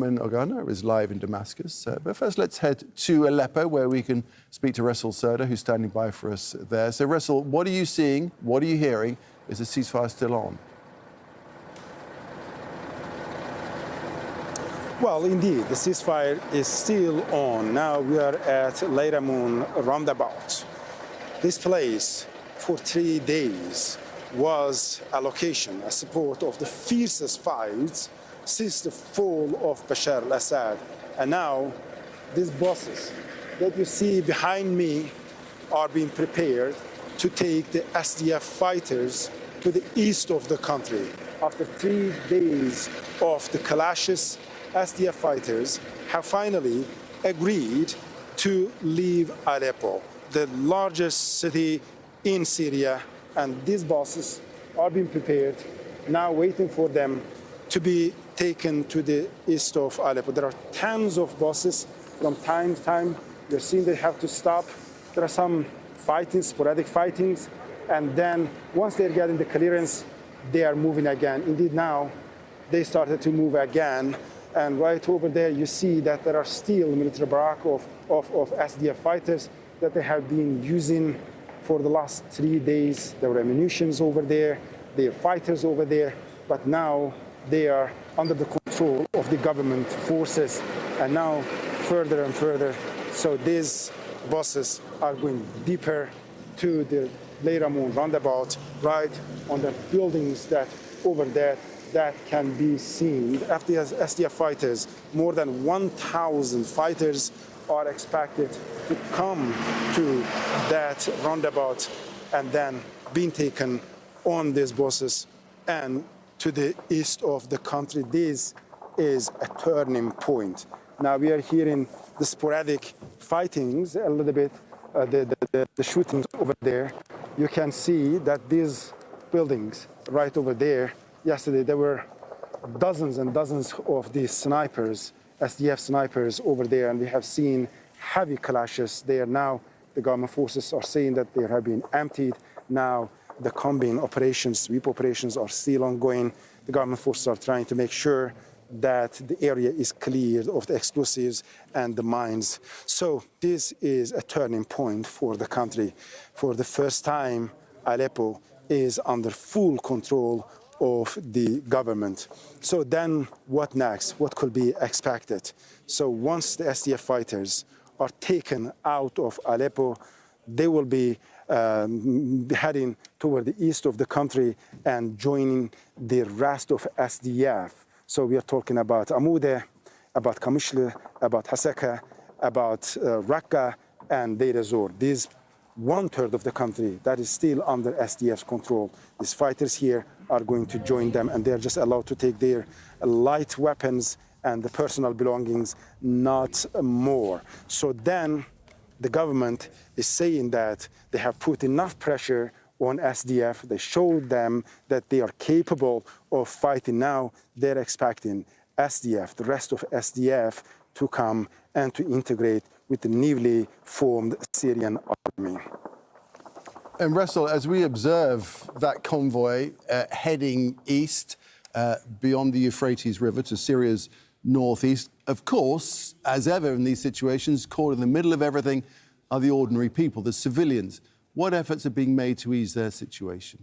Ogana is live in Damascus. But first, let's head to Aleppo, where we can speak to Ressel Serda, who's standing by for us there. So, Ressel, what are you seeing? What are you hearing? Is the ceasefire still on? Well, indeed, the ceasefire is still on. Now we are at Leiramun roundabout. This place, for 3 days, was a location, a support of the fiercest fights since the fall of Bashar al-Assad. And now, these buses that you see behind me are being prepared to take the SDF fighters to the east of the country. After 3 days of the clashes, SDF fighters have finally agreed to leave Aleppo, the largest city in Syria, and these buses are being prepared, now waiting for them to be taken to the east of Aleppo. There are tons of buses from time to time. You're seeing they have to stop. There are some fighting, sporadic fightings, and then once they're getting the clearance, they are moving again. Indeed, now they started to move again. And right over there, you see that there are still military barracks of SDF fighters that they have been using for the last 3 days. There were ammunition over there, there are fighters over there, but now they are under the control of the government forces, and now further and further. So these buses are going deeper to the Leiramun roundabout, right on the buildings that over there that can be seen. The SDF fighters, more than 1,000 fighters are expected to come to that roundabout and then being taken on these buses and to the east of the country. This is a turning point. Now we are hearing the sporadic fightings a little bit, the shootings over there. You can see that these buildings right over there, yesterday there were dozens and dozens of these snipers, SDF snipers over there, and we have seen heavy clashes there. Now the government forces are saying that they have been emptied. Now the combine operations, sweep operations are still ongoing. The government forces are trying to make sure that the area is cleared of the explosives and the mines. So this is a turning point for the country. For the first time, Aleppo is under full control of the government. So then what next? What could be expected? So once the SDF fighters are taken out of Aleppo, they will be heading toward the east of the country and joining the rest of SDF. So we are talking about Amude, about Kamishli, about Hasaka, about Raqqa and Deir ez-Zor. These 1/3 of the country that is still under SDF's control. These fighters here are going to join them, and they're just allowed to take their light weapons and the personal belongings, not more. So then the government is saying that they have put enough pressure on SDF. They showed them that they are capable of fighting. Now they're expecting SDF, the rest of SDF, to come and to integrate with the newly formed Syrian army. And Ressel, as we observe that convoy heading east beyond the Euphrates River to Syria's northeast, of course, as ever in these situations, caught in the middle of everything are the ordinary people, the civilians. What efforts are being made to ease their situation?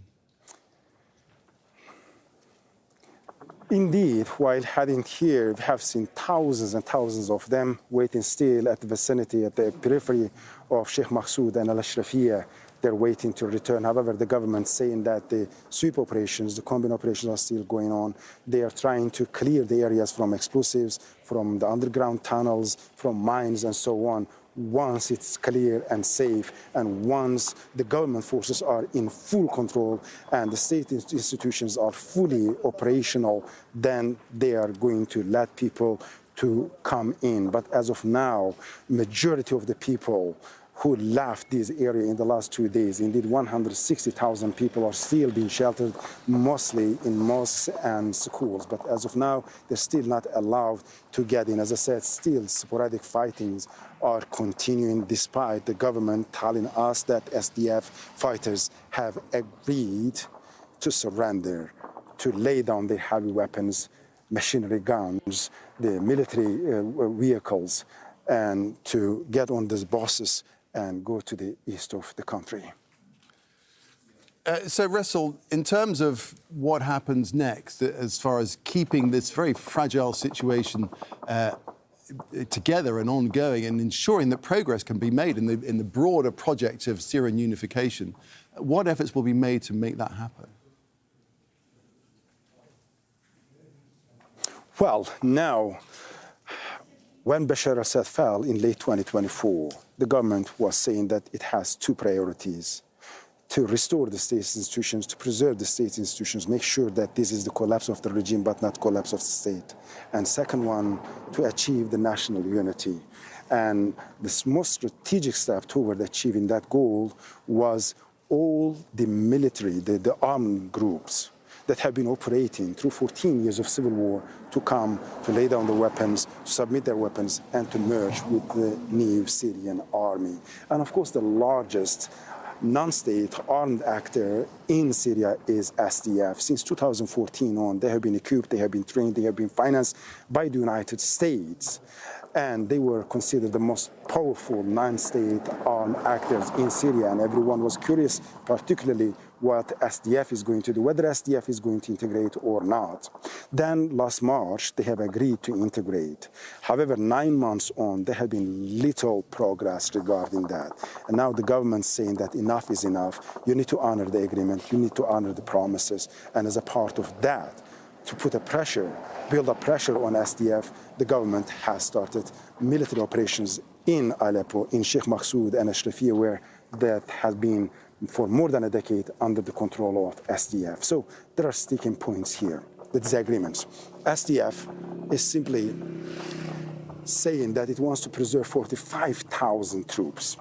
Indeed, while heading here, we have seen thousands and thousands of them waiting still at the vicinity, at the periphery of Sheikh Mahsoud and Al-Ashrafiyah. They're waiting to return. However, the government saying that the sweep operations, the combine operations are still going on. They are trying to clear the areas from explosives, from the underground tunnels, from mines and so on. Once it's clear and safe, and once the government forces are in full control and the state institutions are fully operational, then they are going to let people to come in. But as of now, majority of the people who left this area in the last 2 days, indeed 160,000 people are still being sheltered, mostly in mosques and schools. But as of now, they're still not allowed to get in. As I said, still sporadic fightings are continuing despite the government telling us that SDF fighters have agreed to surrender, to lay down their heavy weapons machinery guns, the military vehicles, and to get on these buses and go to the east of the country. So, Russell, in terms of what happens next, as far as keeping this very fragile situation together and ongoing and ensuring that progress can be made in the broader project of Syrian unification, what efforts will be made to make that happen? Well, now, when Bashar al-Assad fell in late 2024, the government was saying that it has two priorities: to restore the state's institutions, to preserve the state's institutions, make sure that this is the collapse of the regime but not collapse of the state. And second one, to achieve the national unity. And the most strategic step toward achieving that goal was all the military, the armed groups that have been operating through 14 years of civil war to come, to lay down their weapons, to submit their weapons, and to merge with the new Syrian army. And of course, the largest non-state armed actor in Syria is SDF. Since 2014 on, they have been equipped, they have been trained, they have been financed by the United States. And they were considered the most powerful non-state armed actors in Syria. And everyone was curious, particularly what SDF is going to do, whether SDF is going to integrate or not. Then last March, they have agreed to integrate. However, 9 months on, there have been little progress regarding that. And now the government's saying that enough is enough. You need to honor the agreement. You need to honor the promises. And as a part of that, to put a pressure, build up pressure on SDF, the government has started military operations in Aleppo, in Sheikh Maqsoud and Ashrafiyah, where that has been for more than a decade under the control of SDF. So there are sticking points here, the disagreements. SDF is simply saying that it wants to preserve 45,000 troops.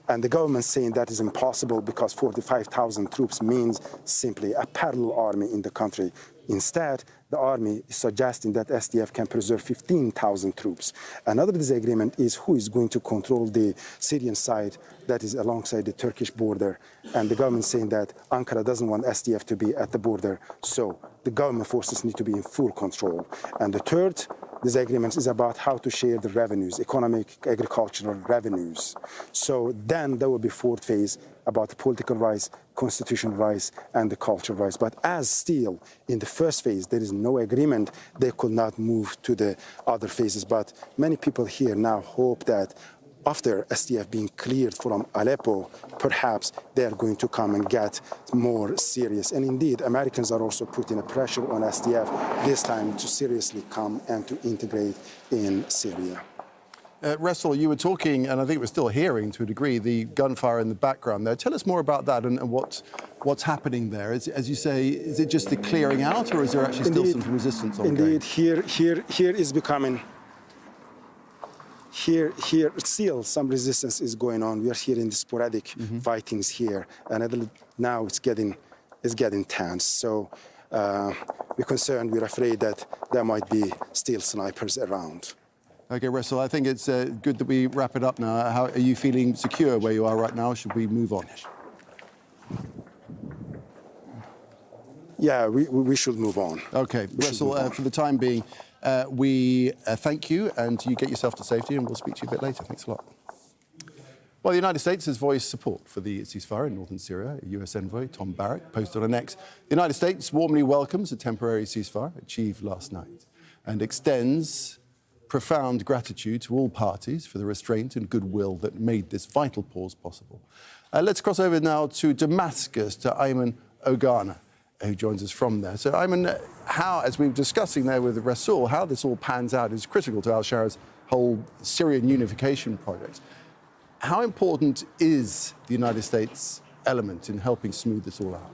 And the government saying that is impossible because 45,000 troops means simply a parallel army in the country. Instead, the army is suggesting that SDF can preserve 15,000 troops. Another disagreement is who is going to control the Syrian side that is alongside the Turkish border. And the government saying that Ankara doesn't want SDF to be at the border, so the government forces need to be in full control. And the third disagreement is about how to share the revenues, economic, agricultural revenues. So then there will be fourth phase about the political rights, constitutional rights, and the cultural rights. But as still in the first phase, there is no agreement, they could not move to the other phases. But many people here now hope that after SDF being cleared from Aleppo, perhaps they are going to come and get more serious. And indeed, Americans are also putting a pressure on SDF, this time to seriously come and to integrate in Syria. Russell, you were talking, and I think we're still hearing to a degree, the gunfire in the background there. Tell us more about that and what's happening there. As you say, is it just the clearing out, or is there actually still some resistance ongoing? Indeed, here is becoming... Here, still some resistance is going on. We are hearing the sporadic fightings here, and now it's getting tense. So we're concerned, we're afraid that there might be still snipers around. Okay, Russell, I think it's good that we wrap it up now. How are you feeling secure where you are right now? Should we move on? Yeah, we should move on. Okay, Russell, for the time being, we thank you, and you get yourself to safety, and we'll speak to you a bit later. Thanks a lot. Well, the United States has voiced support for the ceasefire in northern Syria. US envoy Tom Barrack posted on X, the United States warmly welcomes a temporary ceasefire achieved last night and extends profound gratitude to all parties for the restraint and goodwill that made this vital pause possible. Let's cross over now to Damascus, to Ayman Ogana, who joins us from there. So, Ayman, how, as we were discussing there with Rasul, how this all pans out is critical to al-Shara's whole Syrian unification project. How important is the United States element in helping smooth this all out?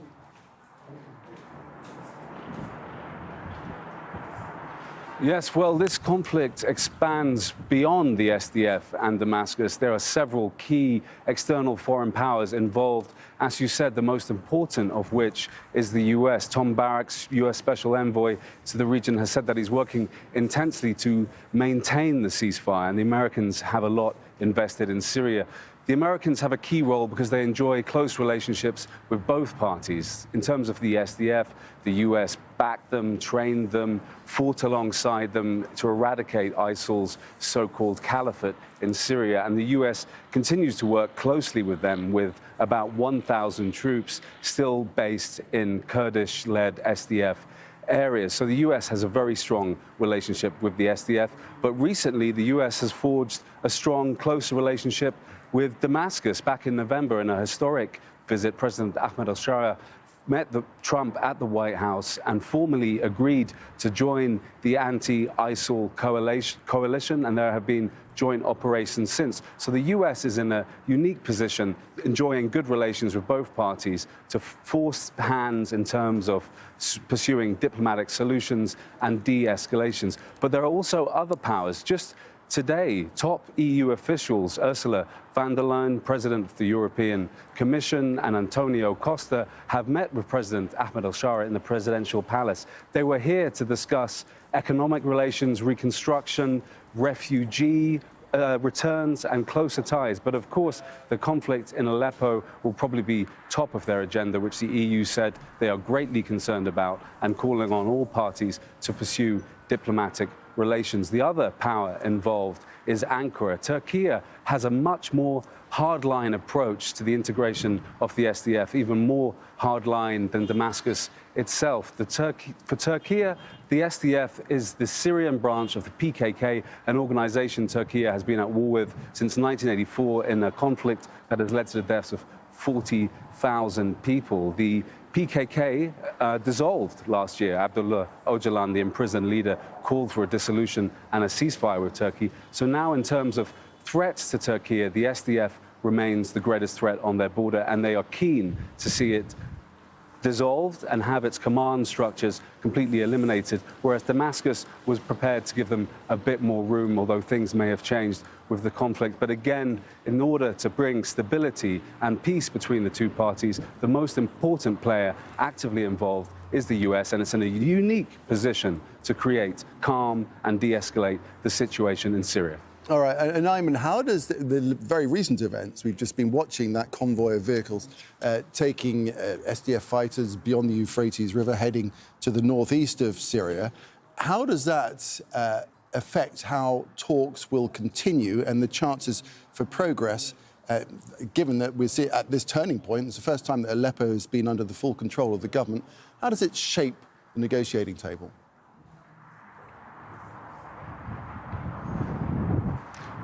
Yes, well, this conflict expands beyond the SDF and Damascus. There are several key external foreign powers involved. As you said, the most important of which is the US. Tom Barrack's US Special Envoy to the region has said that he's working intensely to maintain the ceasefire, and the Americans have a lot invested in Syria. The Americans have a key role because they enjoy close relationships with both parties. In terms of the SDF, the US backed them, trained them, fought alongside them to eradicate ISIL's so-called caliphate in Syria. And the US continues to work closely with them, with about 1,000 troops still based in Kurdish-led SDF areas. So the US has a very strong relationship with the SDF. But recently, the US has forged a strong, closer relationship with Damascus. Back in November, in a historic visit, President Ahmed al-Sharia met Trump at the White House and formally agreed to join the anti-ISIL coalition, and there have been joint operations since. So the US is in a unique position, enjoying good relations with both parties to force hands in terms of pursuing diplomatic solutions and de-escalations. But there are also other powers. Just today, top EU officials, Ursula von der Leyen, President of the European Commission, and Antonio Costa, have met with President Ahmed al-Sharia in the presidential palace. They were here to discuss economic relations, reconstruction, refugee returns, and closer ties. But of course, the conflict in Aleppo will probably be top of their agenda, which the EU said they are greatly concerned about, and calling on all parties to pursue diplomatic relations. The other power involved is Ankara. Turkey has a much more hardline approach to the integration of the SDF, even more hardline than Damascus itself. For Turkey, the SDF is the Syrian branch of the PKK, an organization Turkey has been at war with since 1984 in a conflict that has led to the deaths of 40,000 people. The PKK dissolved last year. Abdullah Öcalan, the imprisoned leader, called for a dissolution and a ceasefire with Turkey. So now, in terms of threats to Turkey, the SDF remains the greatest threat on their border, and they are keen to see it dissolved and have its command structures completely eliminated, whereas Damascus was prepared to give them a bit more room, although things may have changed with the conflict. But again, in order to bring stability and peace between the two parties, the most important player actively involved is the US, and it's in a unique position to create calm and de-escalate the situation in Syria. All right, and Ayman, how does the very recent events, we've just been watching that convoy of vehicles taking SDF fighters beyond the Euphrates River, heading to the northeast of Syria, how does that affect how talks will continue and the chances for progress, given that we're at this turning point? It's the first time that Aleppo has been under the full control of the government. How does it shape the negotiating table?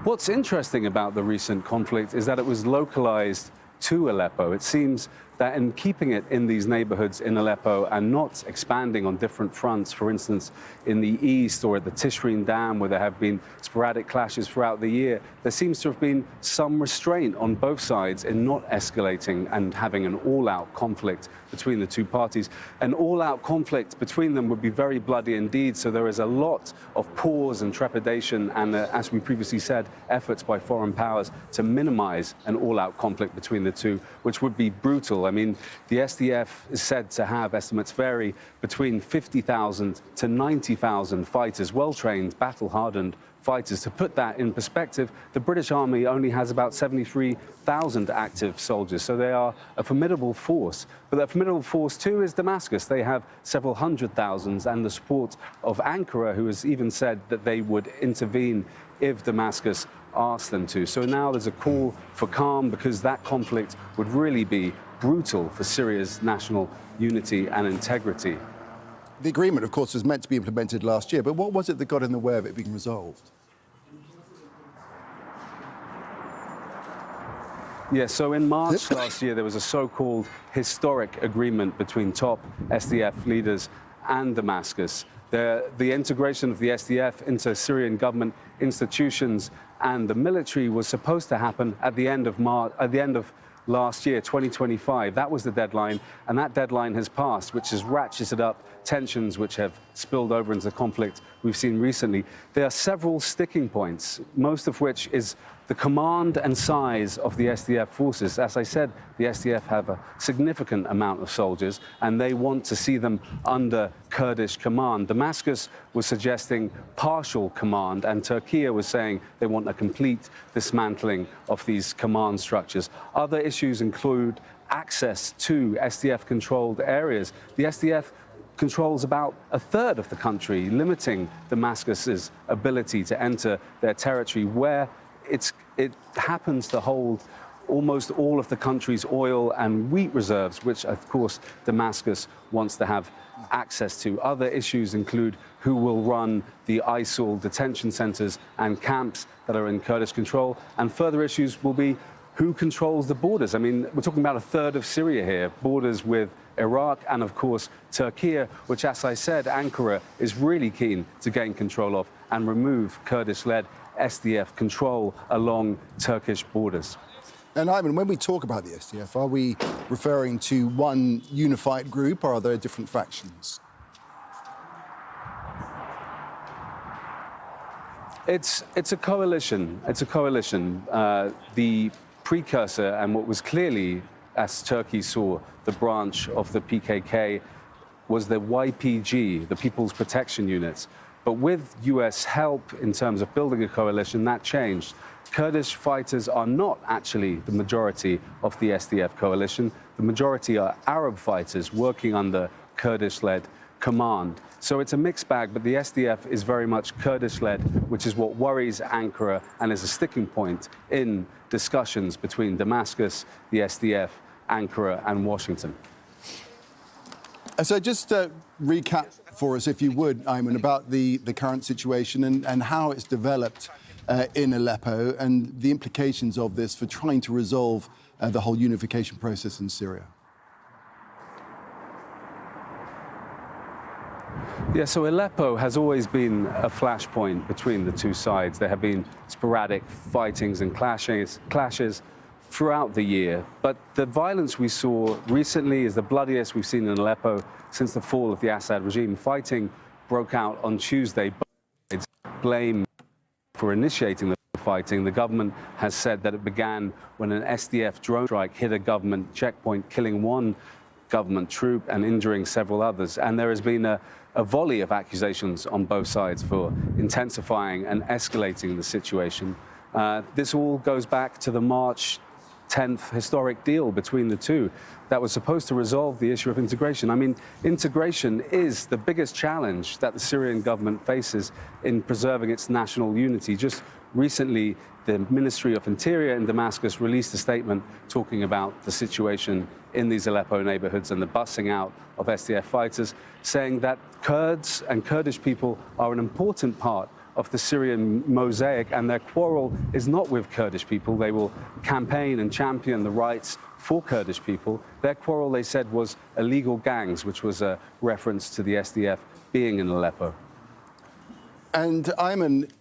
What's interesting about the recent conflict is that it was localized to Aleppo. It seems that in keeping it in these neighborhoods in Aleppo and not expanding on different fronts, for instance, in the east or at the Tishreen Dam, where there have been sporadic clashes throughout the year, there seems to have been some restraint on both sides in not escalating and having an all-out conflict between the two parties. An all-out conflict between them would be very bloody indeed, so there is a lot of pause and trepidation and, as we previously said, efforts by foreign powers to minimize an all-out conflict between the two, which would be brutal. I mean, the SDF is said to have, estimates vary, between 50,000 to 90,000 fighters, well-trained, battle-hardened fighters. To put that in perspective, the British Army only has about 73,000 active soldiers, so they are a formidable force. But that formidable force, too, is Damascus. They have several hundred thousands, and the support of Ankara, who has even said that they would intervene if Damascus asked them to. So now there's a call for calm, because that conflict would really be brutal for Syria's national unity and integrity. The agreement, of course, was meant to be implemented last year, but what was it that got in the way of it being resolved? Yeah, so in March last year, there was a so-called historic agreement between top SDF leaders and Damascus. The integration of the SDF into Syrian government institutions and the military was supposed to happen at the end of last year, 2025. That was the deadline, and that deadline has passed, which has ratcheted up tensions which have spilled over into the conflict we've seen recently, there are several sticking points, most of which is the command and size of the SDF forces. As I said, the SDF have a significant amount of soldiers, and they want to see them under Kurdish command. Damascus was suggesting partial command, and Turkey was saying they want a complete dismantling of these command structures. Other issues include access to SDF-controlled areas. The SDF controls about a third of the country, limiting Damascus's ability to enter their territory, where it happens to hold almost all of the country's oil and wheat reserves, which, of course, Damascus wants to have access to. Other issues include who will run the ISIL detention centers and camps that are in Kurdish control. And further issues will be who controls the borders. I mean, we're talking about a third of Syria here, borders with Iraq and, of course, Turkey, which, as I said, Ankara is really keen to gain control of and remove Kurdish-led SDF control along Turkish borders. And Ayman, when we talk about the SDF, are we referring to one unified group, or are there different factions? It's a coalition. It's a coalition. The precursor, and what was clearly, as Turkey saw, the branch of the PKK, was the YPG, the People's Protection Units. But with US help in terms of building a coalition, that changed. Kurdish fighters are not actually the majority of the SDF coalition. The majority are Arab fighters working under Kurdish-led command. So it's a mixed bag, but the SDF is very much Kurdish-led, which is what worries Ankara and is a sticking point in discussions between Damascus, the SDF, Ankara, and Washington. So just recap for us, if you would, Ayman, about the current situation and how it's developed in Aleppo and the implications of this for trying to resolve the whole unification process in Syria. Yeah, so Aleppo has always been a flashpoint between the two sides. There have been sporadic fightings and clashes throughout the year. But the violence we saw recently is the bloodiest we've seen in Aleppo since the fall of the Assad regime. Fighting broke out on Tuesday. Both sides blame for initiating the fighting. The government has said that it began when an SDF drone strike hit a government checkpoint, killing one government troop and injuring several others. And there has been a volley of accusations on both sides for intensifying and escalating the situation. This all goes back to the March 10th historic deal between the two that was supposed to resolve the issue of integration. I mean, integration is the biggest challenge that the Syrian government faces in preserving its national unity. Just recently, the Ministry of Interior in Damascus released a statement talking about the situation in these Aleppo neighborhoods and the bussing out of SDF fighters, saying that Kurds and Kurdish people are an important part of the Syrian mosaic, and their quarrel is not with Kurdish people. They will campaign and champion the rights for Kurdish people. Their quarrel, they said, was illegal gangs, which was a reference to the SDF being in Aleppo. And Ayman,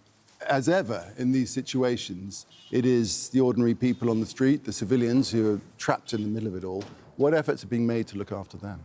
as ever in these situations, it is the ordinary people on the street, the civilians who are trapped in the middle of it all. What efforts are being made to look after them?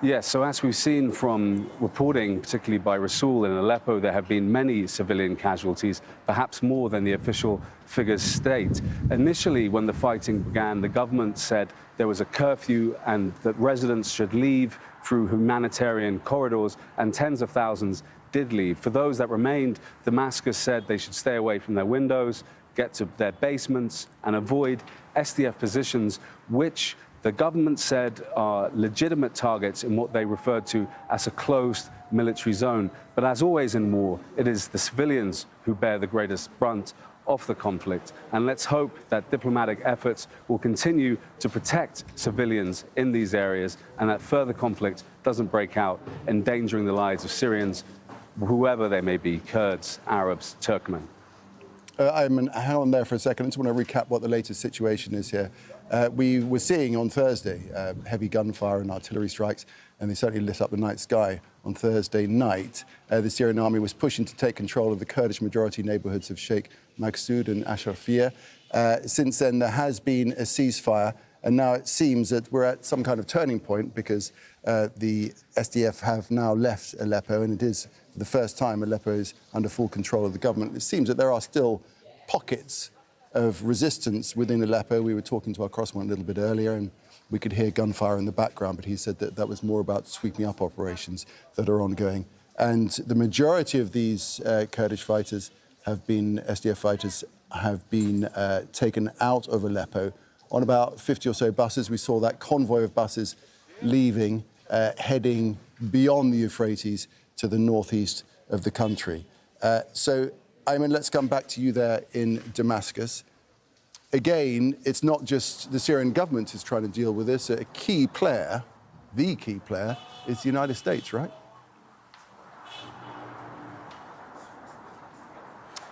Yes, so as we've seen from reporting, particularly by Rasul in Aleppo, there have been many civilian casualties, perhaps more than the official figures state. Initially, when the fighting began, the government said there was a curfew and that residents should leave through humanitarian corridors, and tens of thousands did leave. For those that remained, Damascus said they should stay away from their windows, get to their basements, and avoid SDF positions, which the government said are legitimate targets in what they referred to as a closed military zone. But as always in war, it is the civilians who bear the greatest brunt of the conflict. And let's hope that diplomatic efforts will continue to protect civilians in these areas and that further conflict doesn't break out, endangering the lives of Syrians, whoever they may be, Kurds, Arabs, Turkmen. Ayman, hang on there for a second. I just want to recap what the latest situation is here. We were seeing on Thursday heavy gunfire and artillery strikes, and they certainly lit up the night sky on Thursday night. The Syrian army was pushing to take control of the Kurdish majority neighborhoods of Sheikh Maqsoud and Ashrafiyah. Since then, there has been a ceasefire. And now it seems that we're at some kind of turning point because the SDF have now left Aleppo, and it is the first time Aleppo is under full control of the government. It seems that there are still pockets of resistance within Aleppo. We were talking to our correspondent a little bit earlier, and we could hear gunfire in the background, but he said that that was more about sweeping up operations that are ongoing. And the majority of these Kurdish fighters have been, SDF fighters, have been taken out of Aleppo on about 50 or so buses. We saw that convoy of buses leaving, heading beyond the Euphrates to the northeast of the country. So, Ayman, let's come back to you there in Damascus. Again, it's not just the Syrian government is trying to deal with this. A key player, the key player, is the United States, right?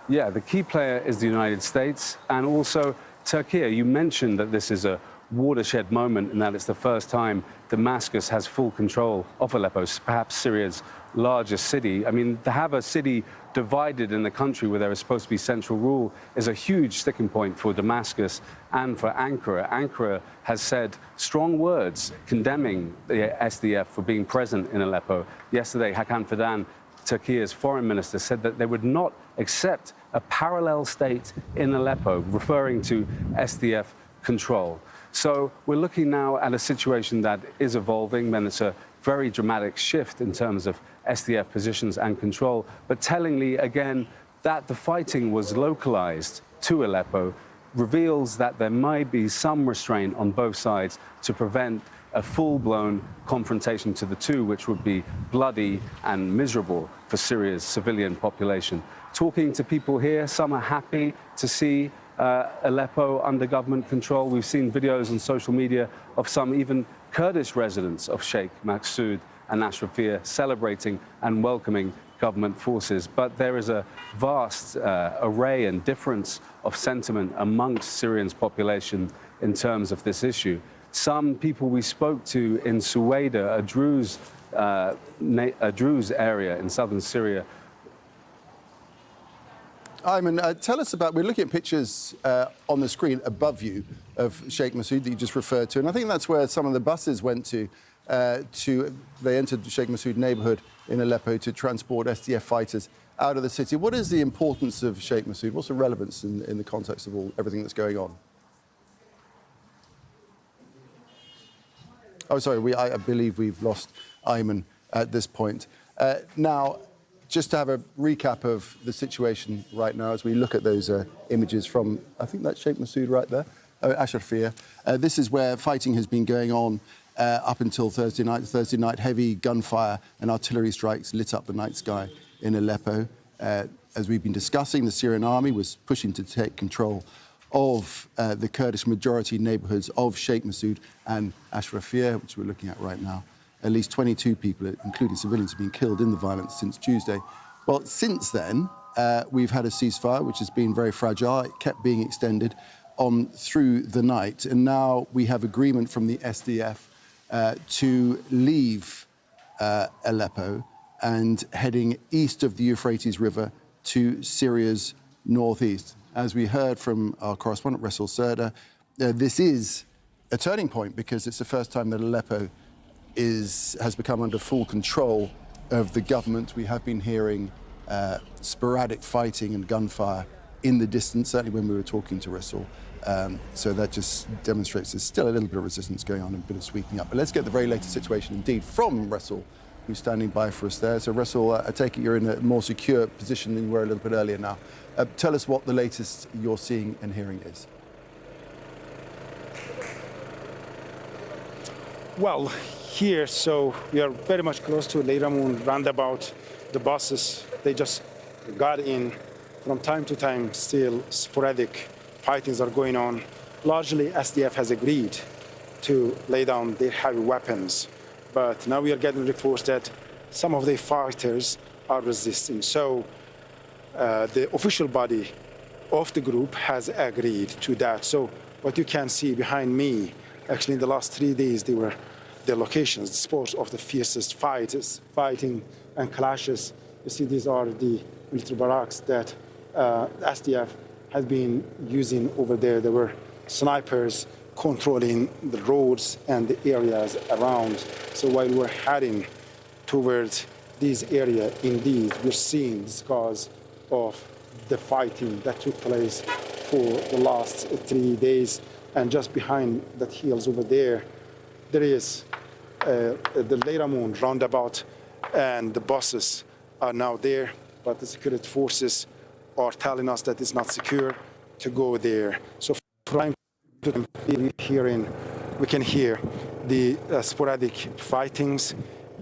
Yeah, the key player is the United States and also Turkey. You mentioned that this is a watershed moment and that it's the first time Damascus has full control of Aleppo, perhaps Syria's largest city. I mean, to have a city divided in the country where there is supposed to be central rule is a huge sticking point for Damascus and for Ankara. Ankara has said strong words condemning the SDF for being present in Aleppo. Yesterday, Hakan Fidan, Turkey's foreign minister, said that they would not accept a parallel state in Aleppo, referring to SDF control. So we're looking now at a situation that is evolving, and it's a very dramatic shift in terms of SDF positions and control. But tellingly, again, that the fighting was localized to Aleppo reveals that there might be some restraint on both sides to prevent a full-blown confrontation to the two, which would be bloody and miserable for Syria's civilian population. Talking to people here, some are happy to see Aleppo under government control. We've seen videos on social media of some even Kurdish residents of Sheikh Maqsoud and Ashrafia celebrating and welcoming government forces. But there is a vast array and difference of sentiment amongst Syrians' population in terms of this issue. Some people we spoke to in Suwaida, a Druze area in southern Syria. Ayman, tell us about, we're looking at pictures on the screen above you of Sheikh Maqsoud that you just referred to, and I think that's where some of the buses went to they entered the Sheikh Maqsoud neighborhood in Aleppo to transport SDF fighters out of the city. What is the importance of Sheikh Maqsoud? What's the relevance in the context of everything that's going on? Oh, sorry, I believe we've lost Ayman at this point. Now, just to have a recap of the situation right now as we look at those images from, I think that's Sheikh Maqsoud right there, Ashrafia. This is where fighting has been going on up until Thursday night. Thursday night, heavy gunfire and artillery strikes lit up the night sky in Aleppo. As we've been discussing, the Syrian army was pushing to take control of the Kurdish majority neighborhoods of Sheikh Maqsoud and Ashrafia, which we're looking at right now. At least 22 people, including civilians, have been killed in the violence since Tuesday. Well, since then, we've had a ceasefire, which has been very fragile. It kept being extended on through the night. And now we have agreement from the SDF to leave Aleppo and heading east of the Euphrates River to Syria's northeast. As we heard from our correspondent, Resul Serda, this is a turning point because it's the first time that Aleppo has become under full control of the government. We have been hearing sporadic fighting and gunfire in the distance, certainly when we were talking to Resul. So that just demonstrates there's still a little bit of resistance going on and a bit of sweeping up. But let's get the very latest situation indeed from Resul, who's standing by for us there. So Resul, I take it you're in a more secure position than you were a little bit earlier now. Tell us what the latest you're seeing and hearing is. Well, here, so we are very much close to Leiramun roundabout. The buses, they just got in. From time to time, still sporadic fightings are going on. Largely, SDF has agreed to lay down their heavy weapons. But now we are getting reports that some of the fighters are resisting. So the official body of the group has agreed to that. So what you can see behind me, actually in the last 3 days, they were the locations, the spots of the fiercest fighting and clashes. You see, these are the military barracks that SDF has been using over there. There were snipers controlling the roads and the areas around. So while we're heading towards this area, indeed, we're seeing the scars of the fighting that took place for the last 3 days. And just behind that hills over there, there is the Leyramoun roundabout, and the buses are now there, but the security forces are telling us that it's not secure to go there. So from time to time, we can hear the sporadic fightings.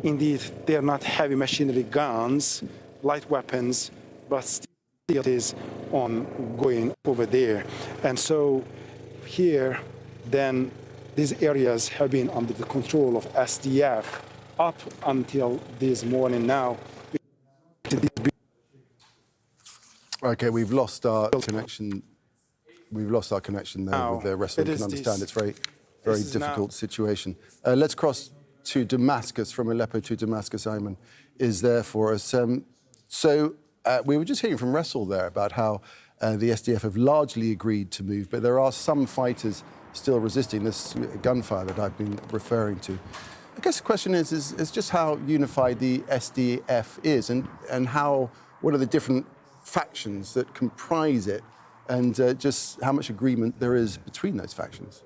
Indeed, they are not heavy machinery guns, light weapons, but still it is ongoing over there. And so here, then, these areas have been under the control of SDF up until this morning now. Okay, we've lost our connection. We've lost our connection there with the rest of them. Can understand it's very difficult situation. Let's cross to Damascus, from Aleppo to Damascus. Ayman is there for us. We were just hearing from Ressel there about how the SDF have largely agreed to move, but there are some fighters still resisting this gunfire that I've been referring to. I guess the question is just how unified the SDF is, and what are the different factions that comprise it, and just how much agreement there is between those factions.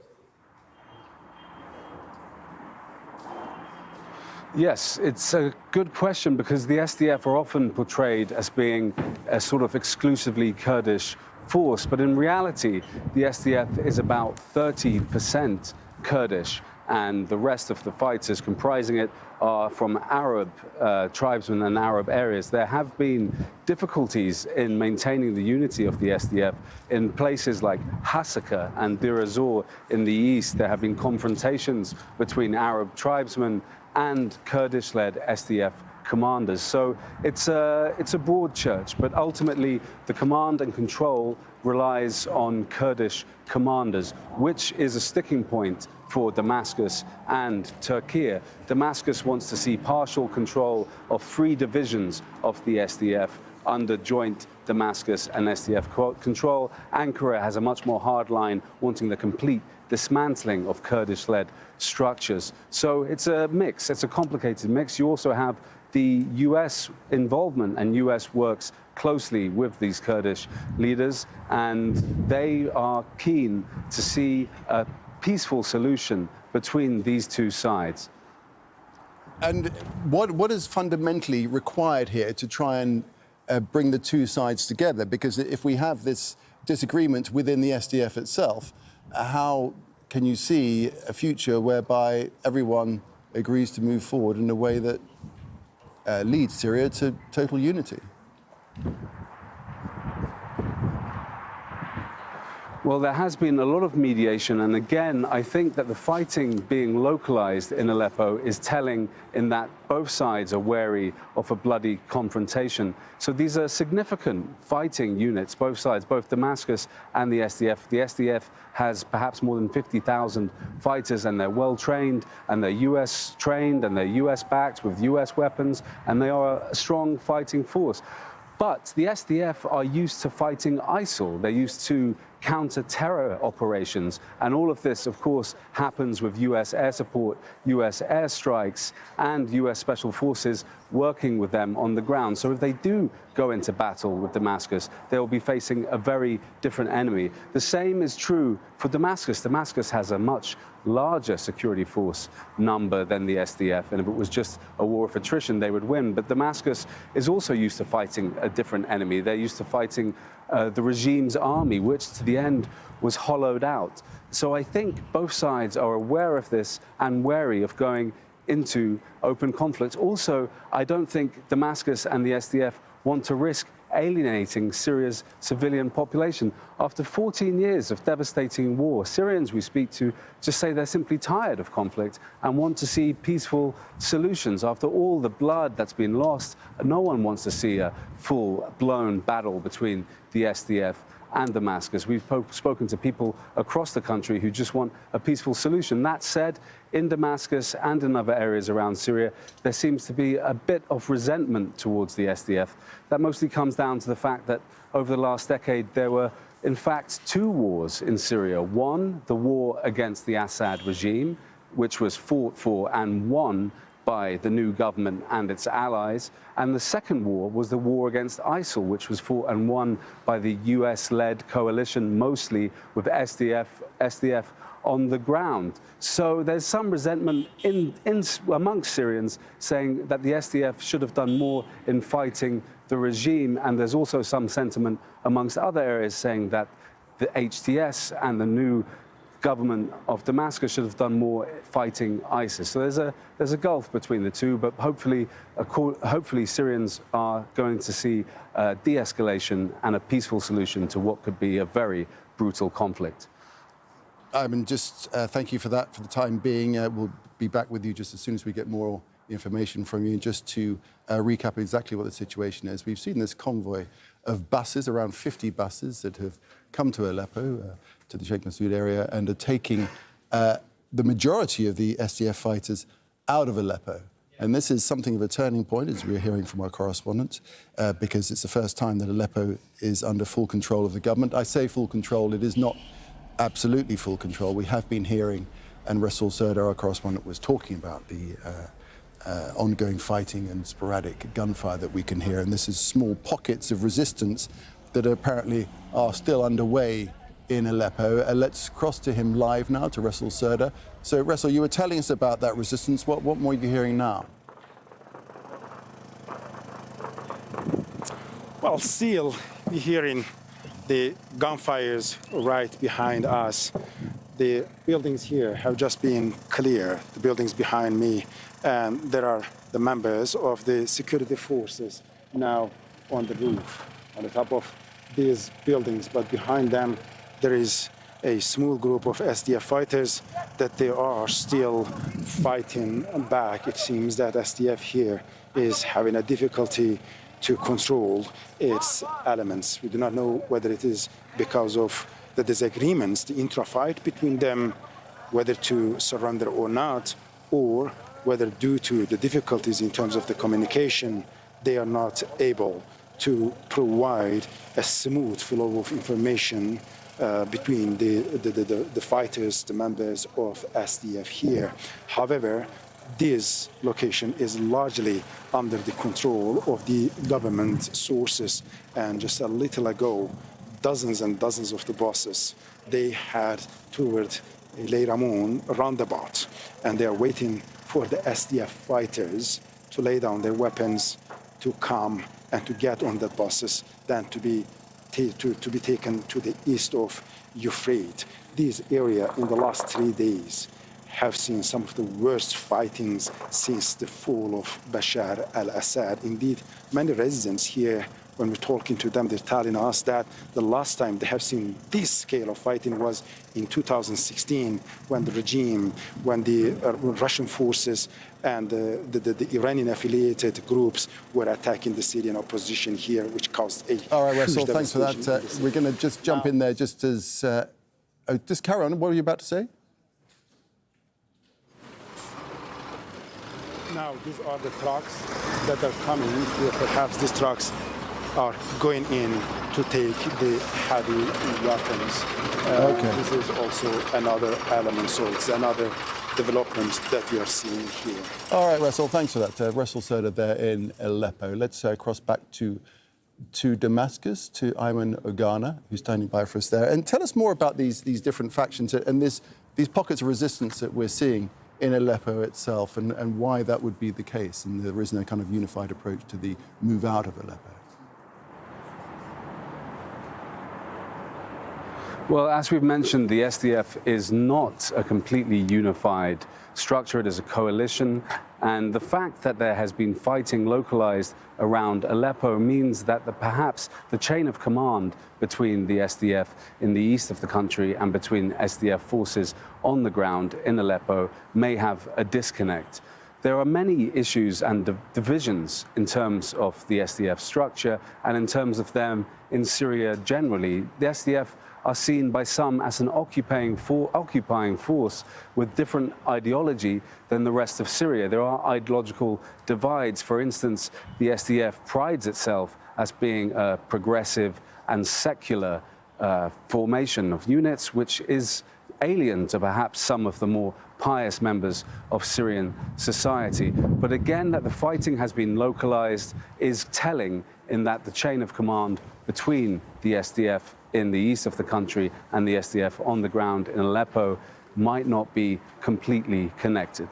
Yes, it's a good question, because the SDF are often portrayed as being a sort of exclusively Kurdish force, but in reality, the SDF is about 30% Kurdish, and the rest of the fighters comprising it are from Arab tribesmen and Arab areas. There have been difficulties in maintaining the unity of the SDF in places like Hasaka and Deir ez-Zor in the east. There have been confrontations between Arab tribesmen and Kurdish-led SDF commanders. So it's a broad church, but ultimately the command and control relies on Kurdish commanders, which is a sticking point for Damascus and Turkey. Damascus wants to see partial control of 3 divisions of the SDF under joint Damascus and SDF control. Ankara has a much more hard line, wanting the complete dismantling of Kurdish-led structures. So it's a mix, it's a complicated mix. You also have the US involvement, and US works closely with these Kurdish leaders, and they are keen to see a peaceful solution between these two sides. And what is fundamentally required here to try and bring the two sides together? Because if we have this disagreement within the SDF itself, how can you see a future whereby everyone agrees to move forward in a way that leads Syria to total unity? Well, there has been a lot of mediation, and again, I think that the fighting being localized in Aleppo is telling, in that both sides are wary of a bloody confrontation. So these are significant fighting units, both sides, both Damascus and the SDF. The SDF has perhaps more than 50,000 fighters, and they're well trained, and they're US trained, and they're US backed with US weapons, and they are a strong fighting force. But the SDF are used to fighting ISIL. They're used to counter-terror operations. And all of this, of course, happens with US air support, US airstrikes, and US special forces working with them on the ground. So if they do go into battle with Damascus, they will be facing a very different enemy. The same is true for Damascus. Damascus has a much larger security force number than the SDF, and if it was just a war of attrition, they would win. But Damascus is also used to fighting a different enemy. They're used to fighting the regime's army, which to the end was hollowed out. So I think both sides are aware of this and wary of going into open conflict. Also, I don't think Damascus and the SDF want to risk alienating Syria's civilian population. After 14 years of devastating war, Syrians we speak to just say they're simply tired of conflict and want to see peaceful solutions. After all the blood that's been lost, no one wants to see a full-blown battle between the SDF and Damascus. We've spoken to people across the country who just want a peaceful solution. That said, in Damascus and in other areas around Syria, there seems to be a bit of resentment towards the SDF. That mostly comes down to the fact that over the last decade, there were in fact, two wars in Syria. One, the war against the Assad regime, which was fought for and won by the new government and its allies. And the second war was the war against ISIL, which was fought and won by the US-led coalition, mostly with SDF on the ground. So there's some resentment amongst Syrians saying that the SDF should have done more in fighting the regime. And there's also some sentiment amongst other areas saying that the HTS and the new government of Damascus should have done more fighting ISIS. So there's a gulf between the two, but hopefully Syrians are going to see de-escalation and a peaceful solution to what could be a very brutal conflict. Thank you for that for the time being. We'll be back with you just as soon as we get more information from you. And just to recap exactly what the situation is, we've seen this convoy of buses, around 50 buses that have come to Aleppo, to the Sheikh Massoud area, and are taking the majority of the SDF fighters out of Aleppo. And this is something of a turning point, as we're hearing from our correspondent, because it's the first time that Aleppo is under full control of the government. I say full control, it is not absolutely full control. We have been hearing, and Rasul Serdar, our correspondent, was talking about the ongoing fighting and sporadic gunfire that we can hear. And this is small pockets of resistance that apparently are still underway in Aleppo. Let's cross to him live now, to Rasul Serdar. So, Rasul, you were telling us about that resistance. What more are you hearing now? Well, still we're hearing the gunfires right behind us. The buildings here have just been cleared, the buildings behind me, and there are the members of the security forces now on the roof, on the top of these buildings, but behind them there is a small group of SDF fighters that they are still fighting back. It seems that SDF here is having a difficulty to control its elements. We do not know whether it is because of the disagreements, the intra-fight between them, whether to surrender or not, or whether due to the difficulties in terms of the communication, they are not able to provide a smooth flow of information between the fighters, the members of SDF here. However, this location is largely under the control of the government sources. And just a little ago, dozens and dozens of the buses, they had toured Leyramoun roundabout, and they are waiting for the SDF fighters to lay down their weapons, to come and to get on the buses, then to be taken to the east of Euphrates. This area in the last 3 days have seen some of the worst fightings since the fall of Bashar al-Assad. Indeed, many residents here, when we're talking to them, they're telling us that the last time they have seen this scale of fighting was in 2016, when the regime, when the Russian forces and the Iranian-affiliated groups were attacking the Syrian opposition here, which caused a All right, Rasul, huge thanks for that. We're going to just jump in there just as... just carry on. What were you about to say? Now, these are the trucks that are coming here. Perhaps these trucks are going in to take the heavy weapons. Okay. This is also another element, so it's another development that we are seeing here. All right, Rasul, thanks for that. Rasul Serdar there in Aleppo. Let's cross back to Damascus, to Ayman Ogana, who's standing by for us there. And tell us more about these different factions and these pockets of resistance that we're seeing in Aleppo itself, and why that would be the case, and there isn't a kind of unified approach to the move out of Aleppo. Well, as we've mentioned, the SDF is not a completely unified structure. It is a coalition. And the fact that there has been fighting localized around Aleppo means that perhaps the chain of command between the SDF in the east of the country and between SDF forces on the ground in Aleppo may have a disconnect. There are many issues and divisions in terms of the SDF structure and in terms of them in Syria generally. The SDF are seen by some as an occupying force with different ideology than the rest of Syria. There are ideological divides. For instance, the SDF prides itself as being a progressive and secular formation of units, which is alien to perhaps some of the more pious members of Syrian society. But again, that the fighting has been localized is telling in that the chain of command between the SDF in the east of the country and the SDF on the ground in Aleppo might not be completely connected.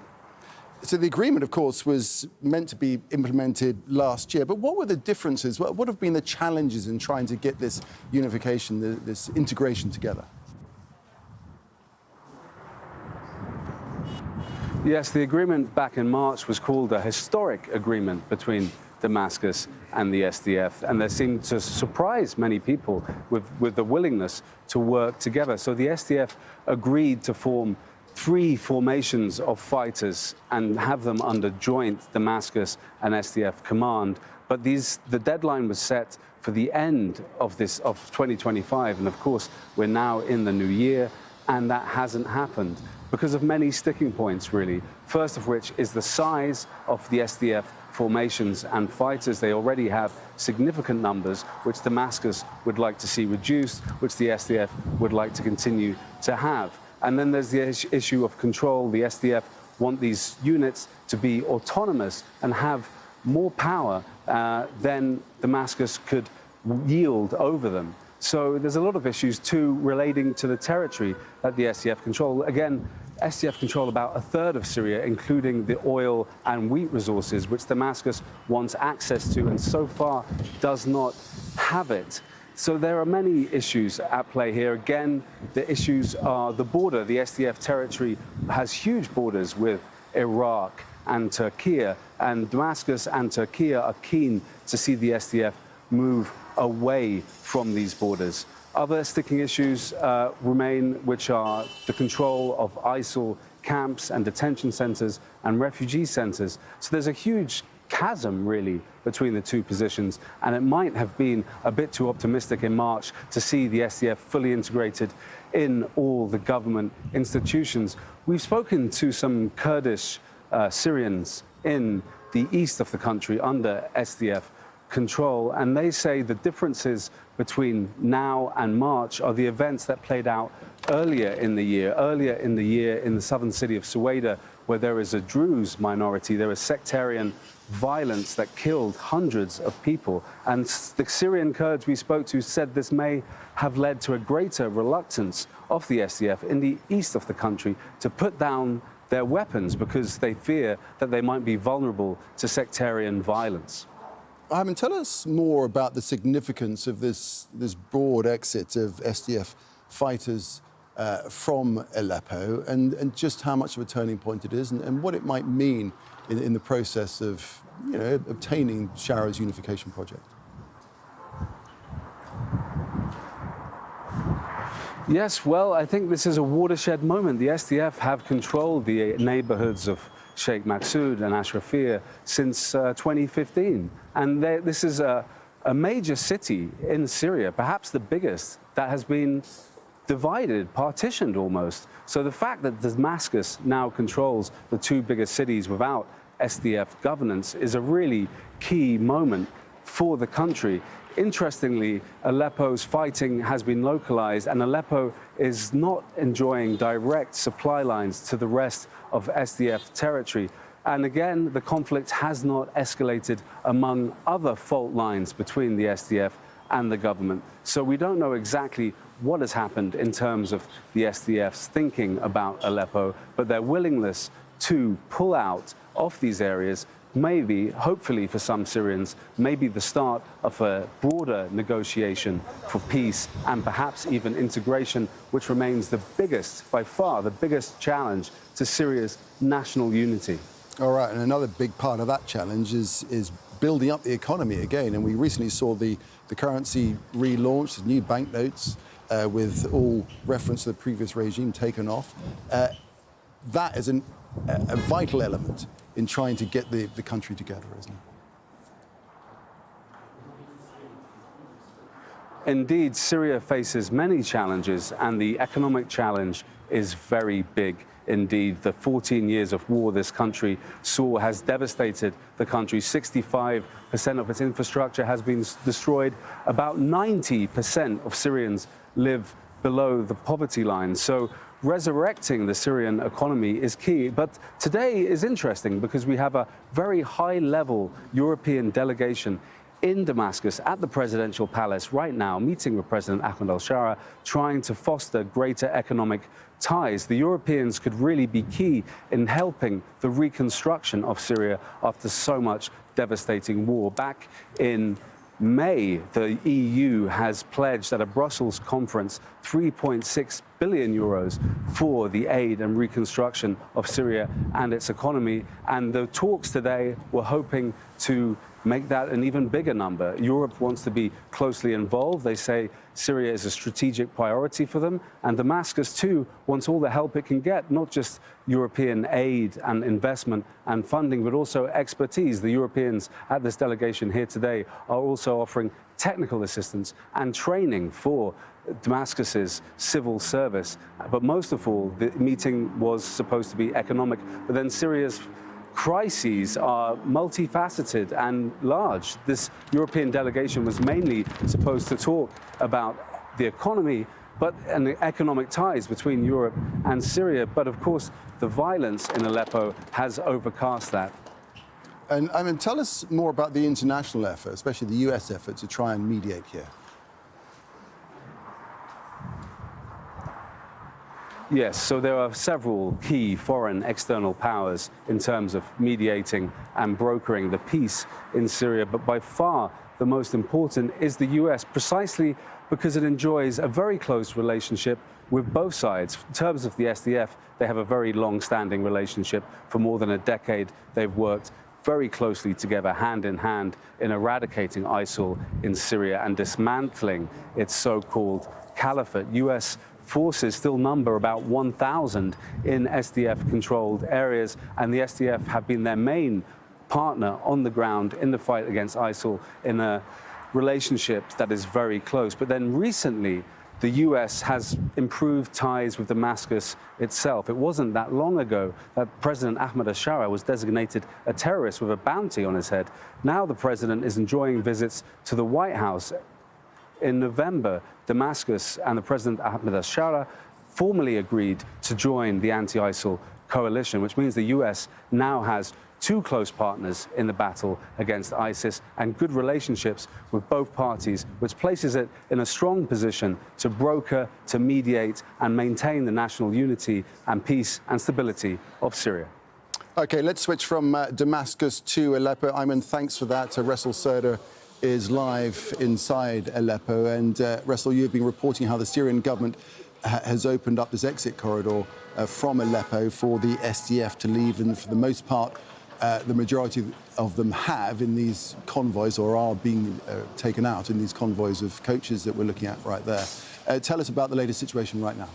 So the agreement, of course, was meant to be implemented last year. But what were the differences? What have been the challenges in trying to get this unification, this integration together? Yes, the agreement back in March was called a historic agreement between Damascus and the SDF, and they seemed to surprise many people with the willingness to work together. So the SDF agreed to form 3 formations of fighters and have them under joint Damascus and SDF command. But the deadline was set for the end of 2025, and of course we're now in the new year, and that hasn't happened because of many sticking points, really. First of which is the size of the SDF formations and fighters. They already have significant numbers, which Damascus would like to see reduced, which the SDF would like to continue to have. And then there's the issue of control. The SDF want these units to be autonomous and have more power than Damascus could yield over them. So there's a lot of issues too relating to the territory that the SDF control. Again, SDF control about a third of Syria, including the oil and wheat resources, which Damascus wants access to and so far does not have it. So there are many issues at play here. Again, the issues are the border. The SDF territory has huge borders with Iraq and Turkey, and Damascus and Turkey are keen to see the SDF move away from these borders. Other sticking issues remain, which are the control of ISIL camps and detention centers and refugee centers. So there's a huge chasm, really, between the two positions, and it might have been a bit too optimistic in March to see the SDF fully integrated in all the government institutions. We've spoken to some Kurdish Syrians in the east of the country under SDF control, and they say the differences between now and March are the events that played out earlier in the year in the southern city of Suwaida, where there is a Druze minority. There is sectarian violence that killed hundreds of people, and the Syrian Kurds we spoke to said this may have led to a greater reluctance of the SDF in the east of the country to put down their weapons because they fear that they might be vulnerable to sectarian violence. Ayman, tell us more about the significance of this broad exit of SDF fighters from Aleppo and just how much of a turning point it is and what it might mean in the process of obtaining Shara's unification project. Yes, well, I think this is a watershed moment. The SDF have controlled the neighborhoods of Sheikh Maqsoud and Ashrafia since 2015. And this is a major city in Syria, perhaps the biggest, that has been divided, partitioned almost. So the fact that Damascus now controls the 2 biggest cities without SDF governance is a really key moment for the country. Interestingly, Aleppo's fighting has been localized, and Aleppo is not enjoying direct supply lines to the rest of SDF territory. And again, the conflict has not escalated among other fault lines between the SDF and the government. So we don't know exactly what has happened in terms of the SDF's thinking about Aleppo, but their willingness to pull out of these areas maybe, hopefully for some Syrians, maybe the start of a broader negotiation for peace and perhaps even integration, which remains the biggest, by far, the biggest challenge to Syria's national unity. All right, and another big part of that challenge is building up the economy again. And we recently saw the currency relaunched, new banknotes with all reference to the previous regime taken off. That is a vital element in trying to get the country together, isn't it? Indeed, Syria faces many challenges, and the economic challenge is very big indeed. The 14 years of war this country saw has devastated the country. 65% of its infrastructure has been destroyed. About 90% of Syrians live below the poverty line. So resurrecting the Syrian economy is key. But today is interesting because we have a very high-level European delegation in Damascus at the presidential palace right now, meeting with President Ahmed al-Shara, trying to foster greater economic ties. The Europeans could really be key in helping the reconstruction of Syria after so much devastating war. Back in May, the EU has pledged at a Brussels conference 3.6 billion euros for the aid and reconstruction of Syria and its economy. And the talks today were hoping to make that an even bigger number. Europe wants to be closely involved. They say Syria is a strategic priority for them. And Damascus, too, wants all the help it can get, not just European aid and investment and funding, but also expertise. The Europeans at this delegation here today are also offering technical assistance and training for Damascus's civil service. But most of all, the meeting was supposed to be economic. But then Syria's crises are multifaceted and large. This European delegation was mainly supposed to talk about the economy, and the economic ties between Europe and Syria. But of course, the violence in Aleppo has overcast that. And I mean, tell us more about the international effort, especially the US effort to try and mediate here. Yes, so there are several key foreign external powers in terms of mediating and brokering the peace in Syria, but by far the most important is the US, precisely because it enjoys a very close relationship with both sides. In terms of the SDF, they have a very long-standing relationship. For more than a decade, they've worked very closely together, hand in hand, in eradicating ISIL in Syria and dismantling its so-called caliphate. US forces still number about 1,000 in SDF-controlled areas, and the SDF have been their main partner on the ground in the fight against ISIL in a relationship that is very close. But then recently, the US has improved ties with Damascus itself. It wasn't that long ago that President Ahmed al-Shara was designated a terrorist with a bounty on his head. Now the president is enjoying visits to the White House. In November, Damascus and the President Ahmed al-Shara formally agreed to join the anti-ISIL coalition, which means the US now has two close partners in the battle against ISIS and good relationships with both parties, which places it in a strong position to broker, to mediate, and maintain the national unity and peace and stability of Syria. OK, let's switch from Damascus to Aleppo. Ayman, thanks for that. Ressel Serder is live inside Aleppo. And Ressel, you've been reporting how the Syrian government has opened up this exit corridor from Aleppo for the SDF to leave, and for the most part, the majority of them have in these convoys, or are being taken out in these convoys of coaches that we're looking at right there. Tell us about the latest situation right now.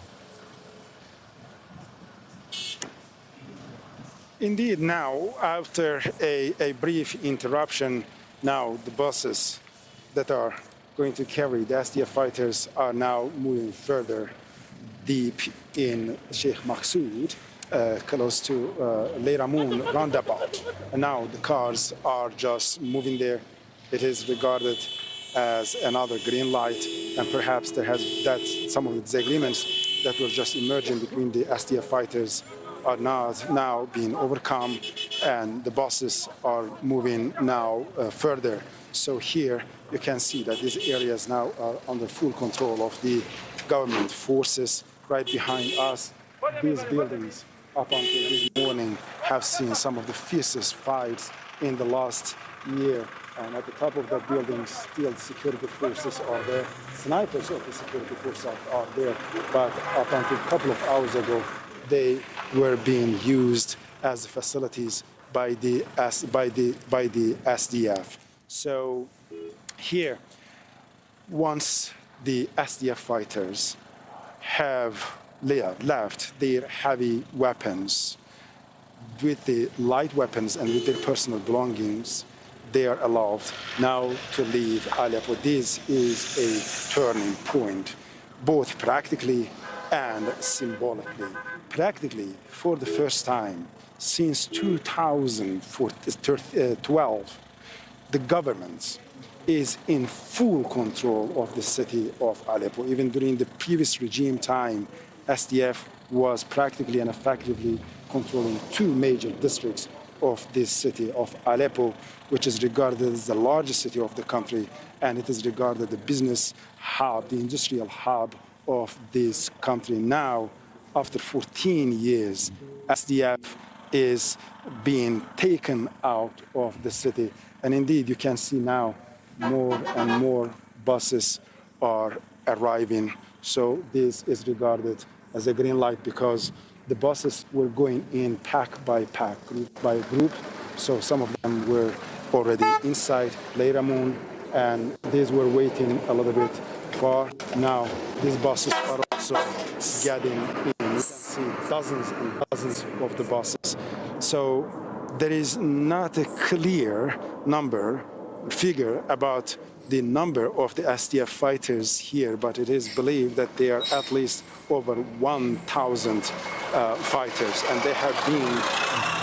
Indeed, now, after a brief interruption, now the buses that are going to carry the SDF fighters are now moving further deep in Sheikh Maqsoud, close to Leiramoun roundabout. And now the cars are just moving there. It is regarded as another green light, and perhaps there has some of the disagreements that were just emerging between the SDF fighters are now being overcome, and the buses are moving now further. So here you can see that these areas now are under full control of the government forces. Right behind us, these buildings up until this morning have seen some of the fiercest fights in the last year. And at the top of that building, still security forces are there. Snipers of the security forces are there. But up until a couple of hours ago, they were being used as facilities by the SDF. So here, once the SDF fighters have left their heavy weapons with the light weapons and with their personal belongings, they are allowed now to leave Aleppo. This is a turning point, both practically and symbolically. Practically, for the first time since 2012, the governments is in full control of the city of Aleppo. Even during the previous regime time, SDF was practically and effectively controlling two major districts of this city of Aleppo, which is regarded as the largest city of the country, and it is regarded the business hub, the industrial hub of this country. Now, after 14 years, SDF is being taken out of the city. And indeed, you can see now more and more buses are arriving. So this is regarded as a green light because the buses were going in pack by pack, group by group. So some of them were already inside Leyramun, and these were waiting a little bit far. Now these buses are also getting in. You can see dozens and dozens of the buses. So there is not a clear figure about the number of the SDF fighters here, but it is believed that there are at least over 1,000 fighters, and they have been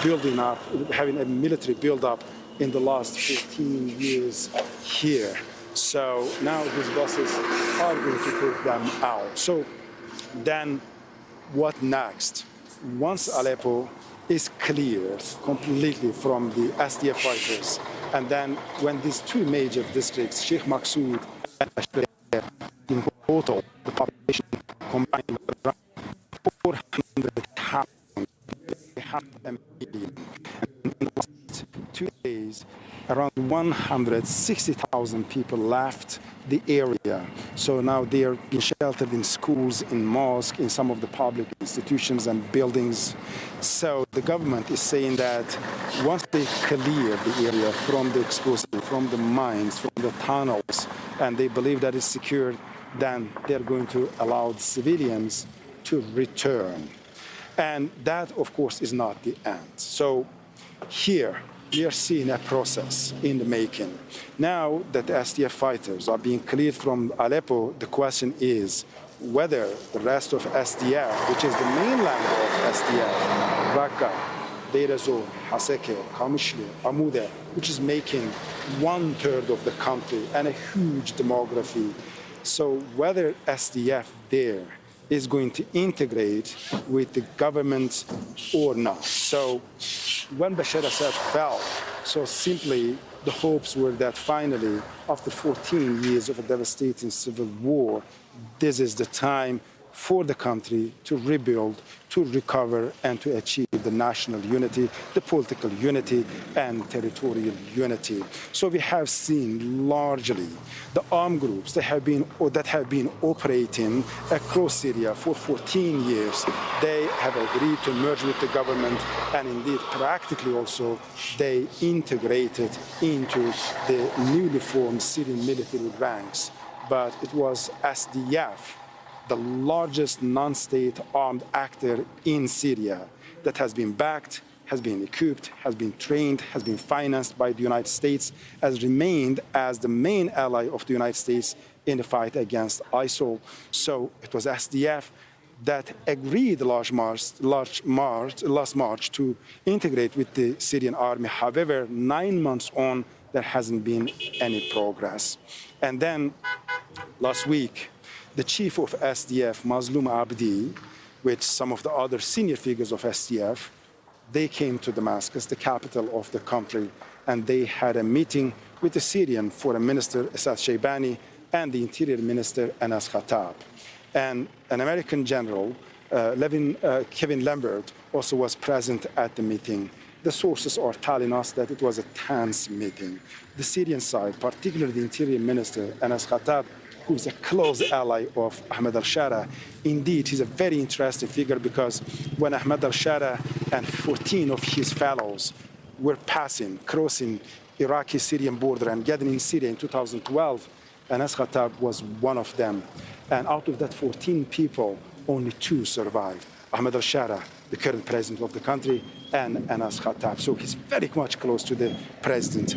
building up, having a military build-up in the last 15 years here. So now these buses are going to take them out. So then what next? Once Aleppo is cleared completely from the SDF fighters, and then when these two major districts, Sheikh Maqsoud and Ashrair, in total, the population combined around 400,000, half a million. And in the last 2 days, around 160,000 people left the area. So now they are being sheltered in schools, in mosques, in some of the public institutions and buildings. So the government is saying that once they clear the area from the explosive, from the mines, from the tunnels, and they believe that it's secure, then they're going to allow the civilians to return. And that, of course, is not the end. So here, we are seeing a process in the making. Now that the SDF fighters are being cleared from Aleppo, the question is whether the rest of SDF, which is the mainland of SDF, Raqqa, Deir ez-Zor, Haseke, Kamishli, Amuda, which is making 1/3 of the country and a huge demography. So whether SDF there is going to integrate with the government or not. So when Bashar Assad fell, so simply the hopes were that finally, after 14 years of a devastating civil war, this is the time for the country to rebuild, to recover, and to achieve the national unity, the political unity, and territorial unity. So we have seen largely the armed groups that have been operating across Syria for 14 years. They have agreed to merge with the government, and indeed, practically also, they integrated into the newly formed Syrian military ranks. But it was SDF, the largest non-state armed actor in Syria, that has been backed, has been equipped, has been trained, has been financed by the United States, has remained as the main ally of the United States in the fight against ISIL. So it was SDF that agreed last March to integrate with the Syrian army. However, 9 months on, there hasn't been any progress. And then last week, the chief of SDF, Mazloum Abdi, with some of the other senior figures of SDF, they came to Damascus, the capital of the country, and they had a meeting with the Syrian Foreign Minister, Assad Shaybani, and the Interior Minister, Anas Khattab. And an American general, Kevin Lambert, also was present at the meeting. The sources are telling us that it was a tense meeting. The Syrian side, particularly the Interior Minister, Anas Khattab, who is a close ally of Ahmed al-Shara. Indeed, he's a very interesting figure because when Ahmed al-Shara and 14 of his fellows were crossing Iraqi-Syrian border and getting in Syria in 2012, Anas Khattab was one of them. And out of that 14 people, only 2 survived. Ahmed al-Shara, the current president of the country, and Anas Khattab. So he's very much close to the president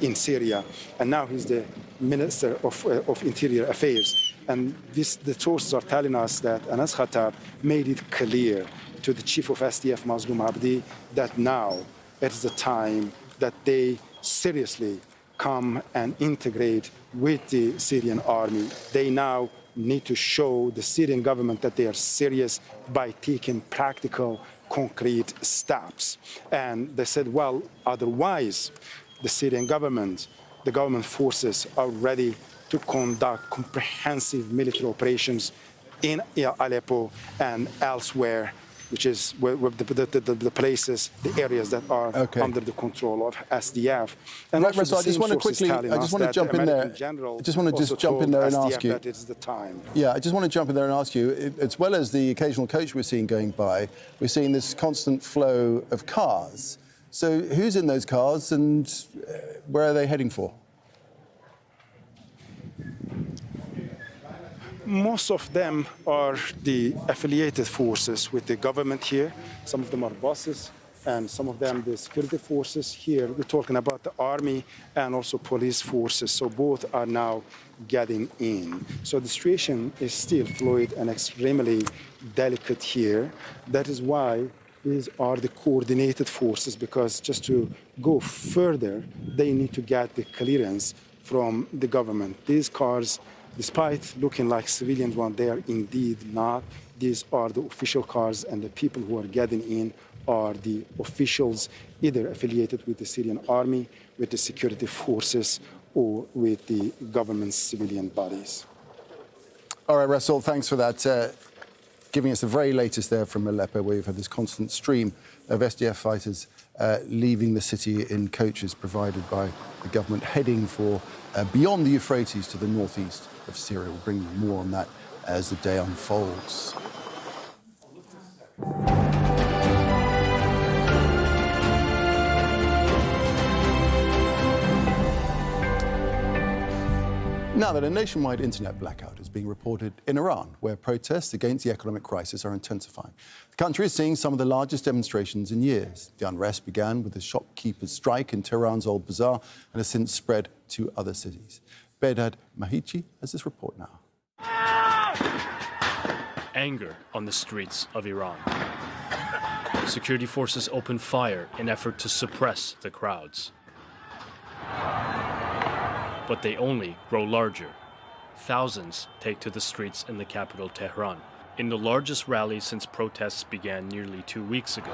in Syria. And now he's the Minister of Interior Affairs. And the sources are telling us that Anas Khattab made it clear to the chief of SDF, Mazloum Abdi, that now it's the time that they seriously come and integrate with the Syrian army. They now need to show the Syrian government that they are serious by taking practical, concrete steps. And they said, well, otherwise, the Syrian government, the government forces are ready to conduct comprehensive military operations in Aleppo and elsewhere, which is where the places, the areas that are under the control of SDF. And right, Russell, I just want to quickly, I just want to jump in there. I just want to just jump in there and ask you. That it's the time. Yeah, I just want to jump in there and ask you, as well as the occasional coach we're seeing going by, we're seeing this constant flow of cars. So who's in those cars and where are they heading for? Most of them are the affiliated forces with the government here. Some of them are buses, and some of them the security forces. Here we're talking about the army and also police forces. So both are now getting in. So the situation is still fluid and extremely delicate here. That is why these are the coordinated forces, because just to go further, they need to get the clearance from the government. These cars, despite looking like civilian ones, they are indeed not. These are the official cars, and the people who are getting in are the officials, either affiliated with the Syrian army, with the security forces, or with the government's civilian bodies. All right, Russell, thanks for that. Giving us the very latest there from Aleppo, where you've had this constant stream of SDF fighters leaving the city in coaches provided by the government, heading for beyond the Euphrates to the northeast of Syria. We'll bring you more on that as the day unfolds. Now that a nationwide internet blackout is being reported in Iran, where protests against the economic crisis are intensifying. The country is seeing some of the largest demonstrations in years. The unrest began with the shopkeepers' strike in Tehran's Old Bazaar and has since spread to other cities. Bedad Mahichi has this report now. Anger on the streets of Iran. Security forces open fire in effort to suppress the crowds. But they only grow larger. Thousands take to the streets in the capital, Tehran, in the largest rally since protests began nearly 2 weeks ago.